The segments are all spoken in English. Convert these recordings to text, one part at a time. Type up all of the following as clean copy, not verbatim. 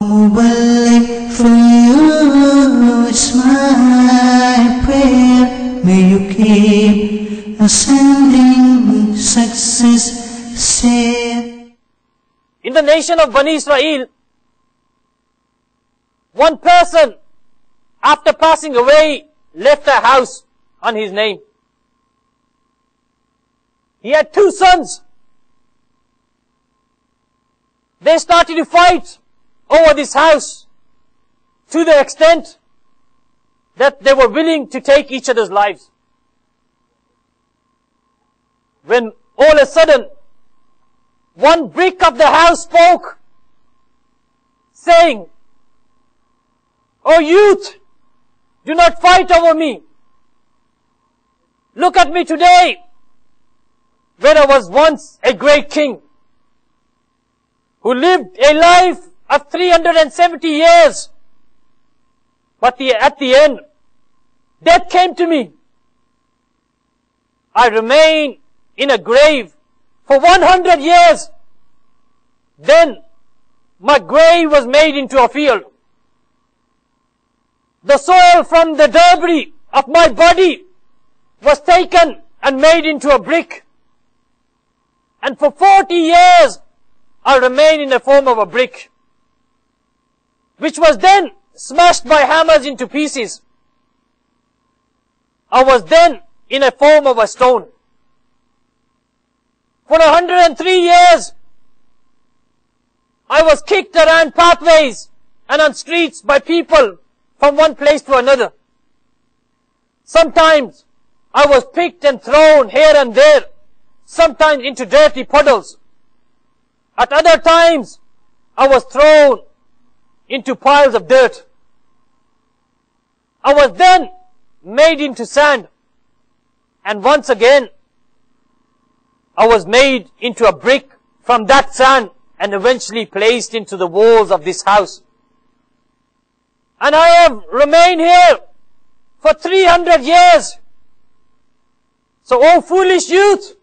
Mubaligh, for you is my prayer. May you keep ascending success, say. In the nation of Bani Israel, one person, after passing away, left a house on his name. He had 2 sons. They started to fight over this house to the extent that they were willing to take each other's lives. When all of a sudden, one brick of the house spoke, saying, "O youth, do not fight over me. Look at me today, where I was once a great king, who lived a life of 370 years. But at the end, death came to me. I remained in a grave for 100 years. Then my grave was made into a field. The soil from the debris of my body was taken and made into a brick. And for 40 years, I remained in the form of a brick, which was then smashed by hammers into pieces. I was then in a form of a stone. For 103 years, I was kicked around pathways and on streets by people from one place to another. Sometimes I was picked and thrown here and there, sometimes into dirty puddles. At other times, I was thrown into piles of dirt. I was then made into sand. And once again, I was made into a brick from that sand and eventually placed into the walls of this house. And I have remained here for 300 years. So, oh foolish youth,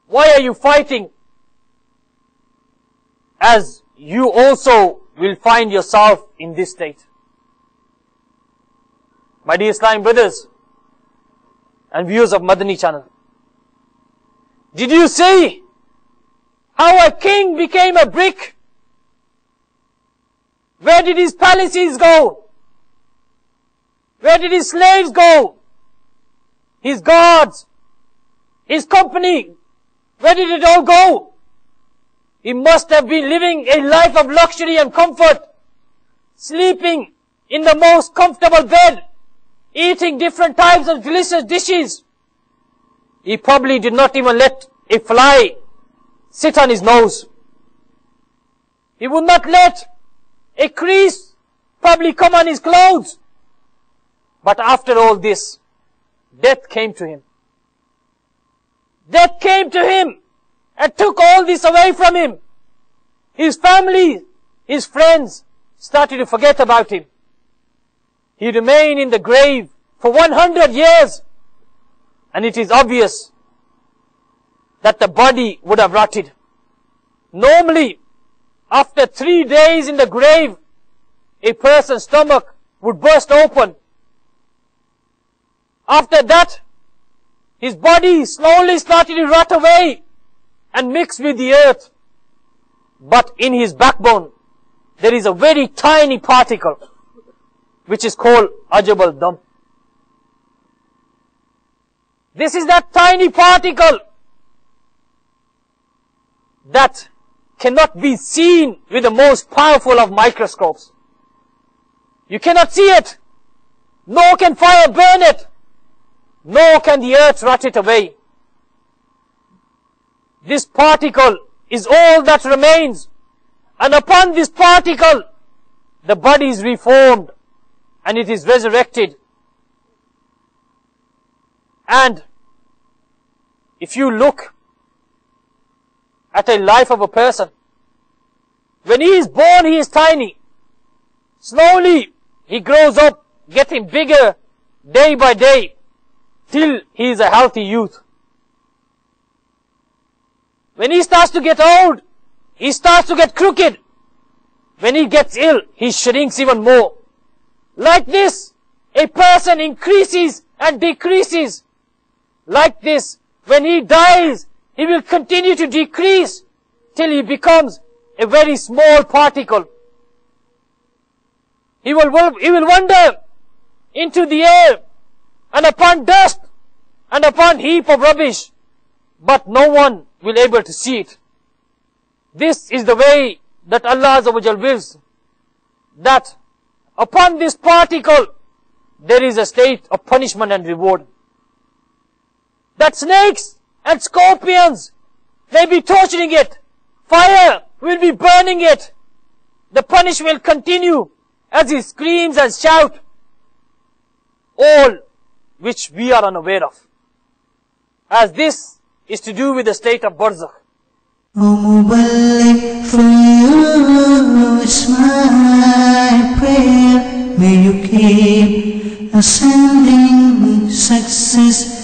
why are you fighting? As you also will find yourself in this state. My dear Islamic brothers and viewers of Madani channel, did you see how a king became a brick? Where did his palaces go? Where did his slaves go? His guards? His company? Where did it all go? He must have been living a life of luxury and comfort, sleeping in the most comfortable bed, eating different types of delicious dishes. He probably did not even let a fly sit on his nose. He would not let a crease probably come on his clothes. But after all this, death came to him. Death came to him and took all this away from him. His family, his friends started to forget about him. He remained in the grave for 100 years. And it is obvious that the body would have rotted. Normally, after 3 days in the grave, a person's stomach would burst open. After that, his body slowly started to rot away and mix with the earth. But in his backbone, there is a very tiny particle, which is called ajab al-dam. This is that tiny particle that cannot be seen with the most powerful of microscopes. You cannot see it, nor can fire burn it, nor can the earth rot it away. This particle is all that remains, and upon this particle, the body is reformed, and it is resurrected. And if you look at a life of a person, when he is born, he is tiny. Slowly, he grows up, getting bigger day by day, till he is a healthy youth. When he starts to get old, he starts to get crooked. when he gets ill, he shrinks even more. Like this, a person increases and decreases. Like this, when he dies, he will continue to decrease till he becomes a very small particle. He will wander into the air and upon dust and upon heap of rubbish, but no one will be able to see it. This is the way that Allah Azza wa Jal wills, that upon this particle there is a state of punishment and reward. That snakes and scorpions, they be torturing it. Fire will be burning it. The punishment will continue as he screams and shouts, all which we are unaware of. As this is to do with the state of barzakh. O Mubaligh, for you is my prayer. May you keep ascending success.